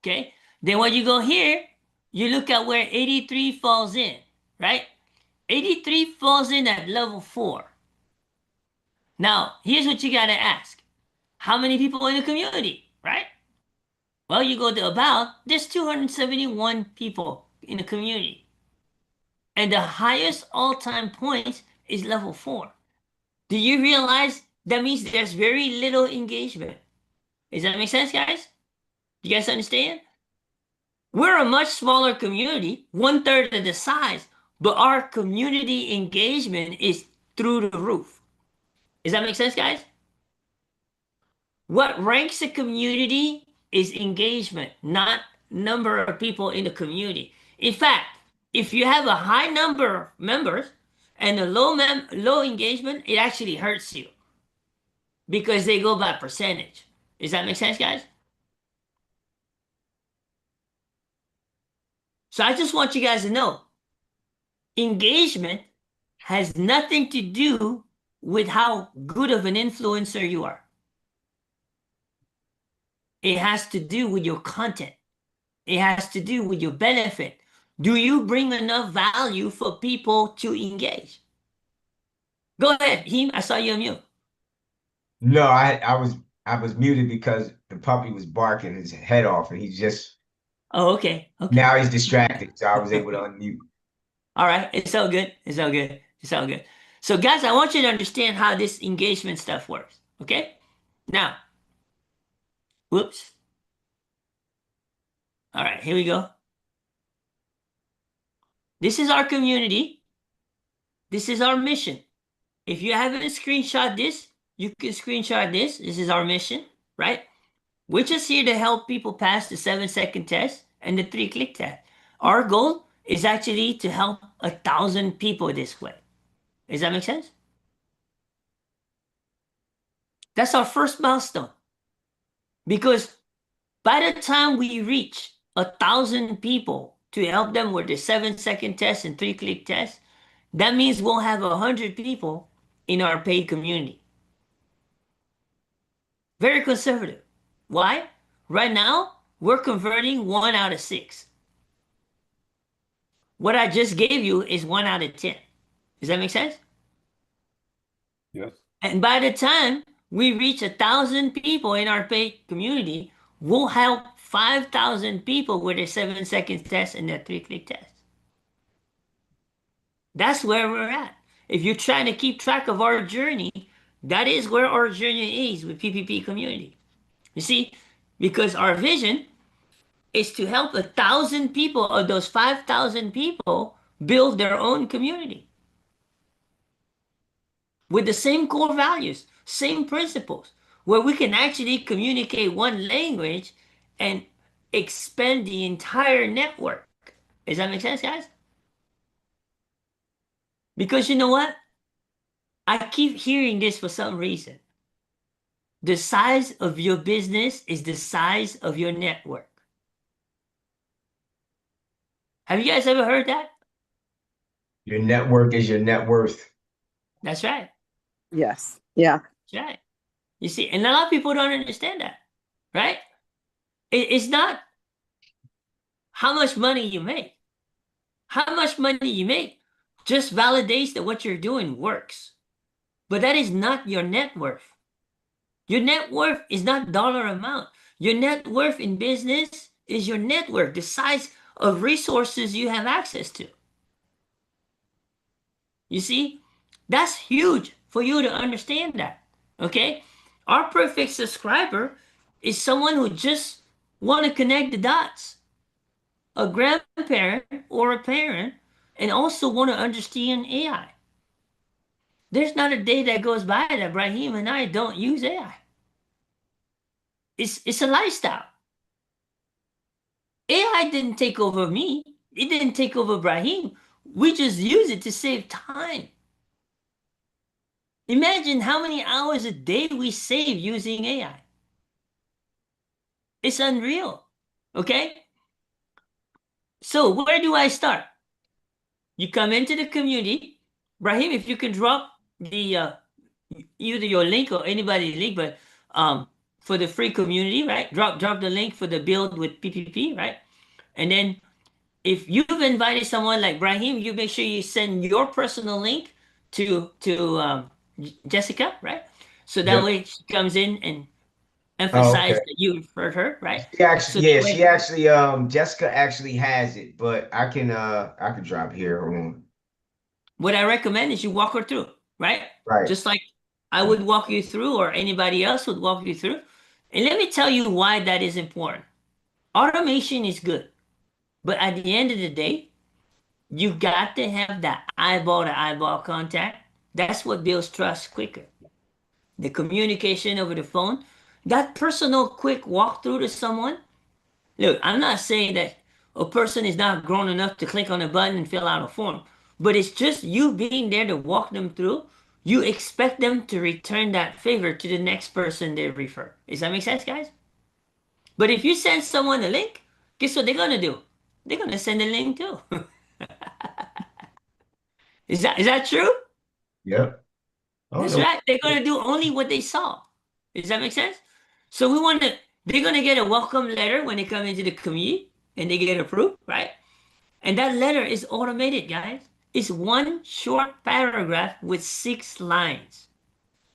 Okay. Then when you go here, you look at where 83 falls in, right? 83 falls in at level 4. Now, here's what you got to ask. How many people in the community, right? Well, you go to about, there's 271 people in the community. And the highest all-time points is level 4. Do you realize that means there's very little engagement? Does that make sense, guys? Do you guys understand? We're a much smaller community, 1/3 of the size, but our community engagement is through the roof. Does that make sense, guys? What ranks a community is engagement, not number of people in the community. In fact, if you have a high number of members and a low engagement, it actually hurts you because they go by percentage. Does that make sense, guys? So I just want you guys to know, engagement has nothing to do with how good of an influencer you are. It has to do with your content. It has to do with your benefit. Do you bring enough value for people to engage? Go ahead, Heem. I saw you on mute. No, I was muted because the puppy was barking his head off, and he just Oh, okay. Okay. now he's distracted, so I was able to unmute. All right. It's all good. It's all good. It's all good. So, guys, I want you to understand how this engagement stuff works. Okay. Now, whoops. All right. Here we go. This is our community. This is our mission. If you haven't screenshot this, you can screenshot this. This is our mission, right? We're just here to help people pass the 7-second test and the 3-click test. Our goal is actually to help 1,000 people this way. Does that make sense? That's our first milestone. Because by the time we reach 1,000 people to help them with the 7-second test and 3-click test, that means we'll have 100 people in our paid community. Very conservative. Why? Right now, we're converting 1 out of 6. What I just gave you is 1 out of 10. Does that make sense? Yes. And by the time we reach 1,000 people in our paid community, we'll help 5,000 people with a 7-second test and a 3-click test. That's where we're at. If you're trying to keep track of our journey, that is where our journey is with PPP community. You see, because our vision is to help 1,000 people of those 5,000 people build their own community with the same core values, same principles, where we can actually communicate one language and expand the entire network. Does that make sense, guys? Because you know what? I keep hearing this for some reason. The size of your business is the size of your network. Have you guys ever heard that? Your network is your net worth. That's right. Yes. Yeah. That's right. You see, and a lot of people don't understand that, right? It's not how much money you make. How much money you make just validates that what you're doing works. But that is not your net worth. Your net worth is not dollar amount. Your net worth in business is your network, the size of resources you have access to. You see, that's huge for you to understand that. Okay? Our perfect subscriber is someone who just want to connect the dots. A grandparent or a parent and also want to understand AI. There's not a day that goes by that Brahim and I don't use AI. It's a lifestyle. AI didn't take over me. It didn't take over Brahim. We just use it to save time. Imagine how many hours a day we save using AI. It's unreal. Okay? So where do I start? You come into the community. Brahim, if you can drop the either your link or anybody's link, but for the free community, right? Drop the link for the build with PPP, right? And then if you've invited someone like Brahim, you make sure you send your personal link to Jessica, right? So that Yep. way she comes in and Oh, emphasize okay. that you referred her, right? She actually, So that yeah, way, she actually, Jessica actually has it, but I can drop here. Hold on. what I recommend is you walk her through, right? Right. Just like I would walk you through, or anybody else would walk you through. And let me tell you why that is important. Automation is good, but at the end of the day, you got to have that eyeball to eyeball contact. That's what builds trust quicker. The communication over the phone, that personal quick walkthrough to someone. Look, I'm not saying that a person is not grown enough to click on a button and fill out a form, but it's just you being there to walk them through. You expect them to return that favor to the next person they refer. Does that make sense, guys? But if you send someone a link, guess what they're gonna do? They're gonna send a link too. Is that true? Yep. Oh That's no. right. They're gonna do only what they saw. Does that make sense? So we want to. They're gonna get a welcome letter when they come into the community and they get approved, right? And that letter is automated, guys. It's one short paragraph with 6 lines.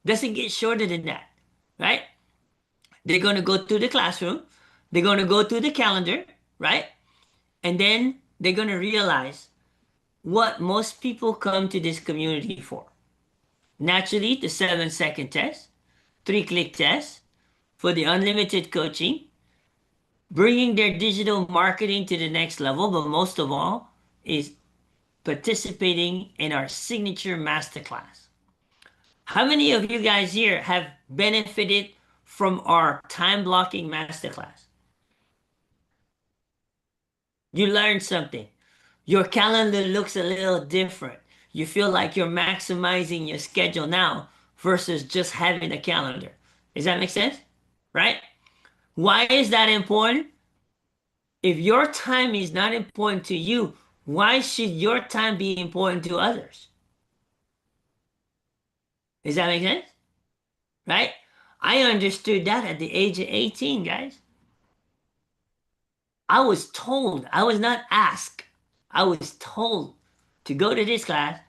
Doesn't get shorter than that, right? They're gonna go to the classroom. They're gonna go to the calendar, right? And then they're gonna realize what most people come to this community for. Naturally, the 7-second test, 3-click test for the unlimited coaching, bringing their digital marketing to the next level, but most of all is participating in our signature masterclass. How many of you guys here have benefited from our time blocking masterclass? You learned something. Your calendar looks a little different. You feel like you're maximizing your schedule now versus just having a calendar. Does that make sense? Right? Why is that important? If your time is not important to you, why should your time be important to others? Does that make sense? Right? I understood that at the age of 18, guys. I was told, I was not asked, I was told to go to this class,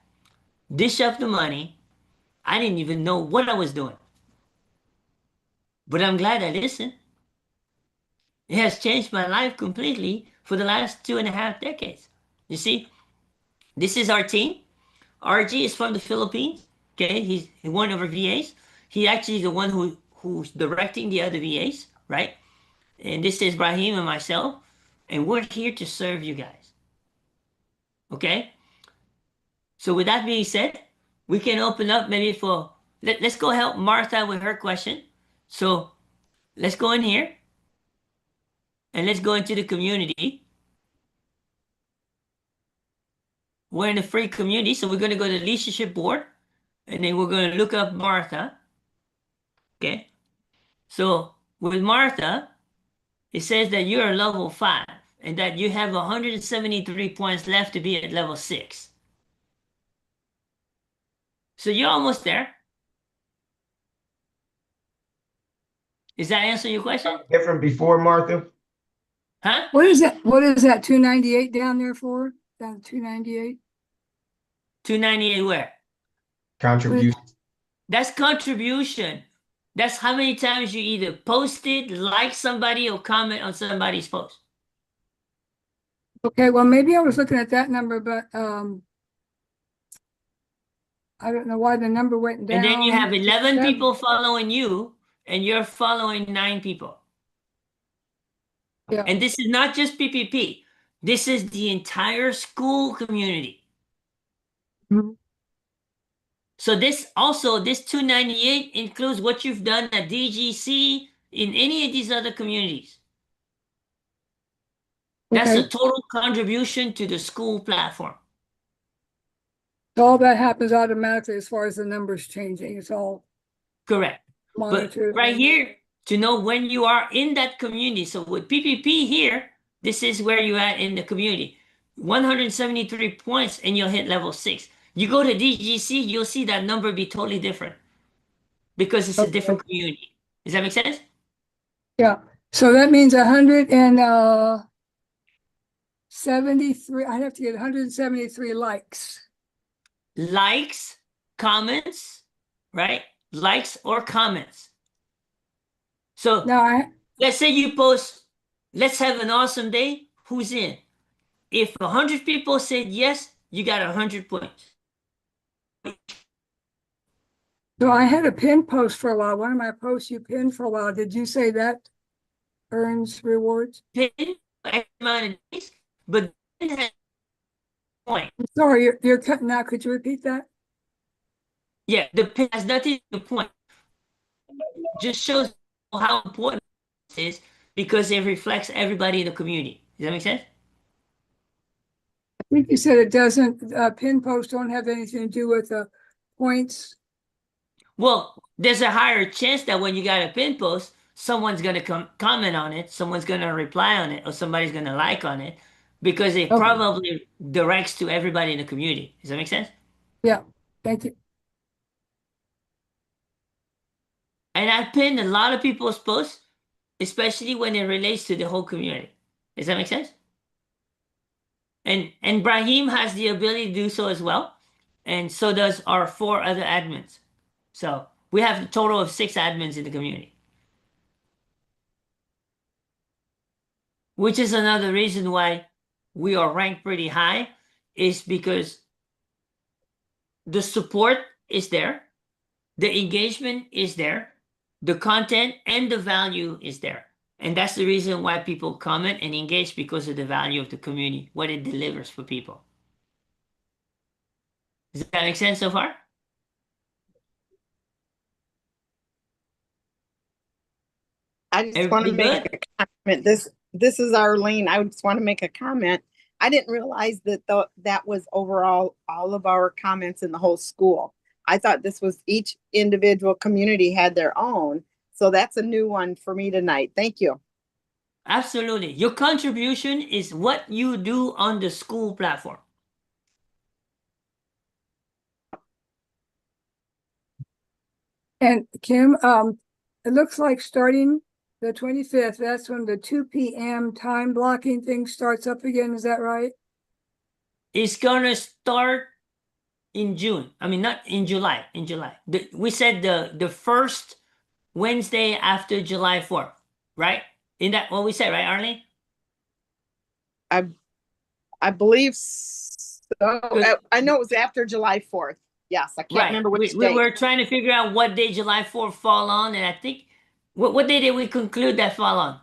dish up the money. I didn't even know what I was doing. But I'm glad I listened. It has changed my life completely for the last 2.5 decades. You see, this is our team. RG is from the Philippines. Okay, he's one of our VAs. He actually is the one who's directing the other VAs, right? And this is Brahim and myself, and we're here to serve you guys. Okay? So with that being said, we can open up maybe for let's go help Martha with her question. So let's go in here and let's go into the community. We're in the free community, so we're going to go to the leadership board, and then we're going to look up Martha. Okay? So with Martha, it says that you're a level 5 and that you have 173 points left to be at level 6. So you're almost there. Does that answer your question? Different before, Martha? Huh? What is that? What is that 298 down there for? Down 298? 298 where? Contribution. That's contribution. That's how many times you either posted, like somebody, or comment on somebody's post. Okay, well, maybe I was looking at that number, but I don't know why the number went down. And then you have 11 7. people following you, and you're following 9 people. Yeah. And this is not just PPP. This is the entire school community. Mhm. So this 298 includes what you've done at DGC in any of these other communities. That's Okay, a total contribution to the school platform. so all that happens automatically as far as the numbers changing. It's all Correct. But monitored. right here, to know when you are in that community. So with PPP here, this is where you at in the community. 173 points and you'll hit level 6. You go to DGC, you'll see that number be totally different because it's a Okay. different community. Does that make sense? Yeah, so that means 173. I'd have to get 173 likes. Likes, comments, right? Likes or comments. So Now let's say you post, let's have an awesome day. Who's in? If 100 people said yes, you got 100 points. so I had a pin post for a while. One of my posts you pinned for a while. Did you say that earns rewards? Pin X amount of days, but then has point. Sorry, you're cutting out. Could you repeat that? Yeah, the pin has nothing to do with point. Just shows how important it is because it reflects everybody in the community. Does that make sense? I think you said it doesn't, pin posts don't have anything to do with the points. Well, there's a higher chance that when you got a pin post, someone's going to comment on it, someone's going to reply on it, or somebody's going to like on it because it Okay. probably directs to everybody in the community. Does that make sense? Yeah, thank you. And I've pinned a lot of people's posts, especially when it relates to the whole community. Does that make sense? And Brahim has the ability to do so as well. And so does our 4 other admins. So we have a total of 6 admins in the community. Which is another reason why we are ranked pretty high, is because the support is there, the engagement is there, the content and the value is there. And that's the reason why people comment and engage, because of the value of the community, what it delivers for people. Does that make sense so far? I just want to Everybody make good? a comment. This is Arlene. I just want to make a comment. I didn't realize that that was overall all of our comments in the whole school. I thought this was each individual community had their own. So that's a new one for me tonight. Thank you. Absolutely. Your contribution is what you do on the school platform. And Kim, it looks like starting the 25th, that's when the 2 p.m. time blocking thing starts up again. Is that right? It's gonna start in June. I mean, not in July. In July, we said the first Wednesday after July 4th, right? In that what we said, right, Arlene? I believe so. Good. I know it was after July 4th. Yes, I can't Right. remember which We date. were trying to figure out what day July 4th fall on, and I think what day did we conclude that fall on?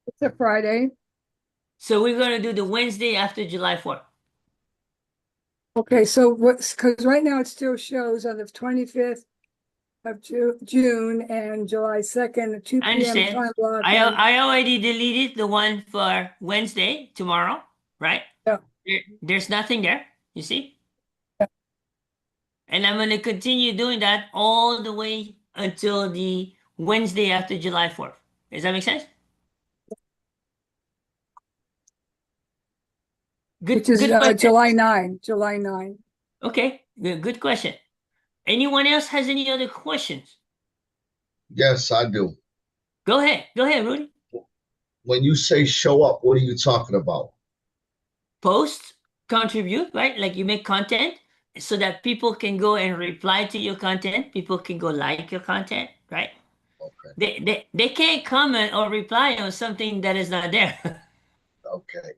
It's a Friday. So we're gonna do the Wednesday after July 4th. Okay, so what's, because right now it still shows on the 25th of June and July 2nd, the 2 I p.m. understand. time block. I already deleted the one for Wednesday tomorrow, right? Yeah. There's nothing there, you see? Yeah. And I'm going to continue doing that all the way until the Wednesday after July 4th. Does that make sense? Which is Good question. July 9, July 9. Okay, good question. Anyone else has any other questions? Yes, I do. Go ahead, Rudy. When you say show up, what are you talking about? Post contribute, right? Like you make content so that people can go and reply to your content. People can go like your content, right? Okay, They can't comment or reply on something that is not there. okay.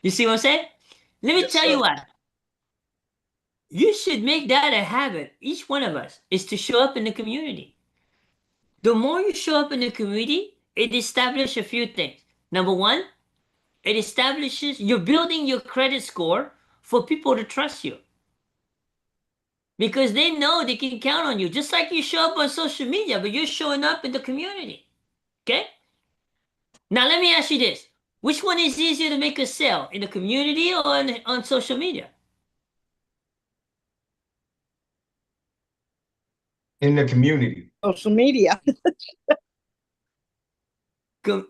You see what I'm saying? Let me Yes, tell you sir. what. You should make that a habit. Each one of us is to show up in the community. The more you show up in the community, it establishes a few things. Number one, it establishes you're building your credit score for people to trust you because they know they can count on you. Just like you show up on social media, but you're showing up in the community. Okay? Now, let me ask you this. Which one is easier to make a sale, in the community or on social media? In the community. Social media.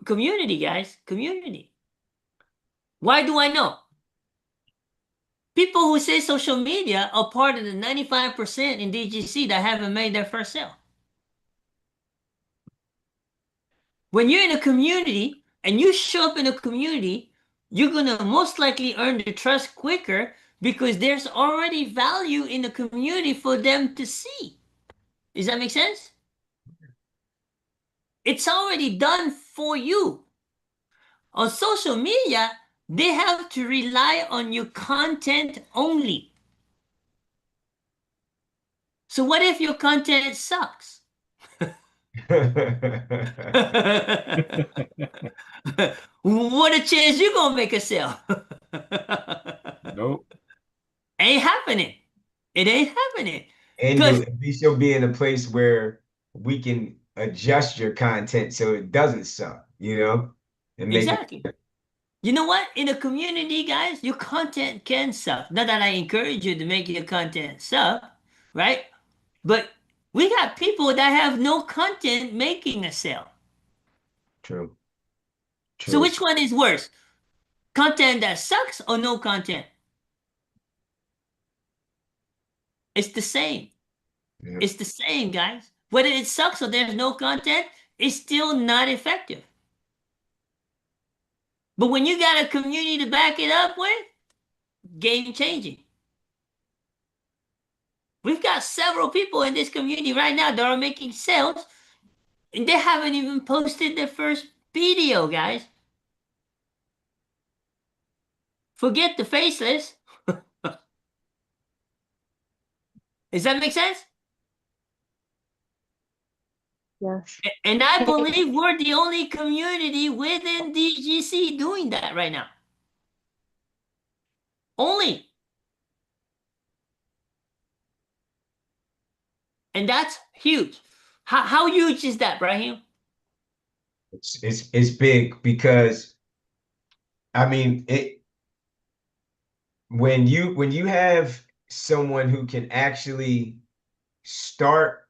Community, guys. Community. Why do I know? People who say social media are part of the 95% in DGC that haven't made their first sale. When you're in a community and you show up in a community, you're going to most likely earn the trust quicker because there's already value in the community for them to see. Does that make sense? It's already done for you. On social media, they have to rely on your content only. So what if your content sucks? What a chance you gonna make a sale? Nope. Ain't happening. It ain't happening. And Because at least you'll be in a place where we can adjust your content so it doesn't suck, and make it. exactly. You know what? In a community, guys, your content can suck. Not that I encourage you to make your content suck, right? But we got people that have no content making a sale. True. So True. which one is worse? Content that sucks or no content? It's the same. Yeah. It's the same, guys. Whether it sucks or there's no content, it's still not effective. But when you got a community to back it up with, game changing. We've got several people in this community right now that are making sales, and they haven't even posted their first video, guys. Forget the faceless. Does that make sense? Yes. And I believe we're the only community within DGC doing that right now. Only. And that's huge. How huge is that, Brahim? It's big because I mean it when you have someone who can actually start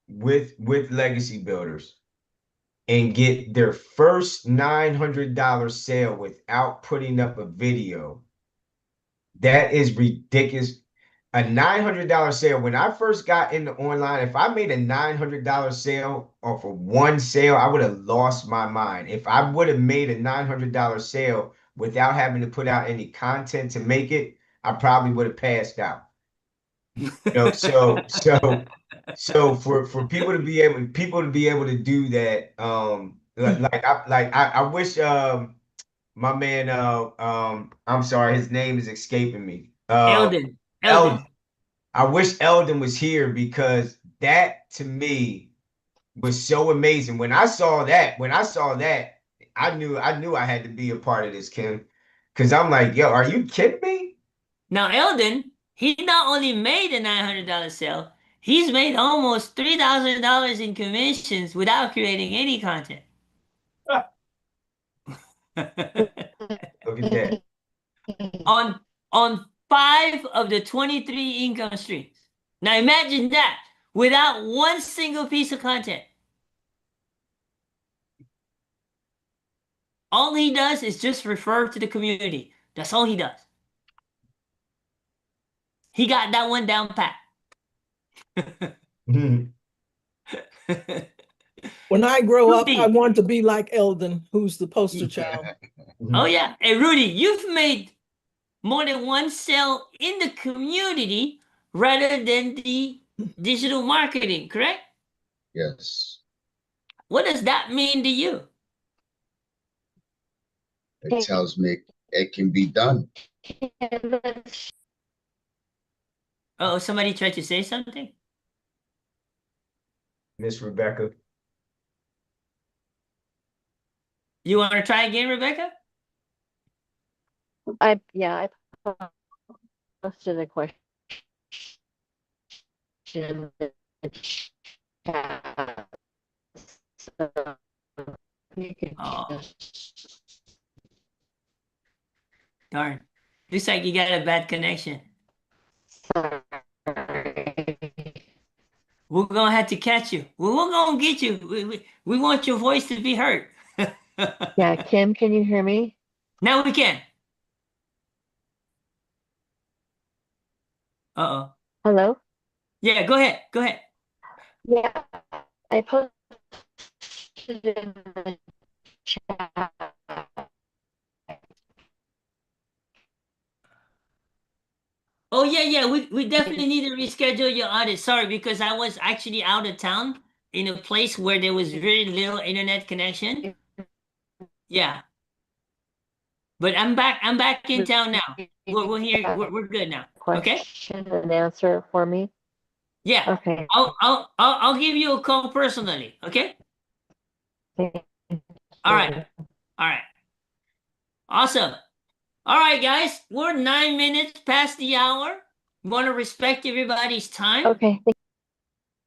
with legacy builders and get their first $900 sale without putting up a video, that is ridiculous. A $900 sale. When I first got into online, if I made a $900 sale off of one sale, I would have lost my mind. If I would have made a $900 sale without having to put out any content to make it, I probably would have passed out. So for people to be able to do that, I wish my man I'm sorry, his name is escaping me. Eldon. Eldon. Eldon. I wish Eldon was here because that to me was so amazing. When I saw that, I knew I had to be a part of this, Kim. Because I'm like, yo, are you kidding me? Now, Eldon, he not only made a $900 sale, he's made almost $3,000 in commissions without creating any content. Look at that. on on 5 of the 23 income streams. Now imagine that without one single piece of content. All he does is just refer to the community. That's all he does. He got that one down pat. When I grow up, I Rudy. want to be like Eldon, who's the poster child. Oh yeah. Hey Rudy, you've made more than one sale in the community rather than the digital marketing, correct? Yes, What does that mean to you? it tells me it can be done. Oh, somebody tried to say something? Miss Rebecca. You want to try again, Rebecca? I posted a question in the chat. So you can Oh, just darn. Looks like you got a bad connection. sorry. We're gonna have to catch you. We're gonna get you. We want your voice to be heard. Yeah, Kim, can you hear me? Now we can. Uh-oh. Hello? Yeah, go ahead. Go ahead. Yeah, I posted in the chat. Oh yeah, yeah. We definitely need to reschedule your audit. Sorry, because I was actually out of town in a place where there was very little internet connection. Yeah. But I'm back. I'm back in town now. We're here. We're good now. Okay? Question and answer for me. Yeah. Okay. I'll give you a call personally. Okay? Thank All right. you. All right. Awesome. All right, guys. We're 9 minutes past the hour. Want to respect everybody's time. Okay.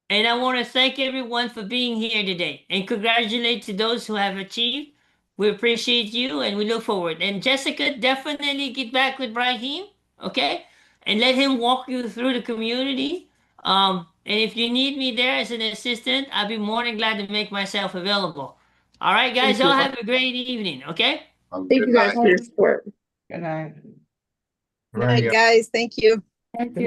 And I want to thank everyone for being here today and congratulate to those who have achieved. We appreciate you and we look forward. And Jessica, definitely get back with Brahim, okay? And let him walk you through the community. And if you need me there as an assistant, I'll be more than glad to make myself available. All right, guys, Thank y'all you. have a great evening, okay? Thank you guys for your support. Good night. Right, Night, yeah. guys. Thank you. Thank you.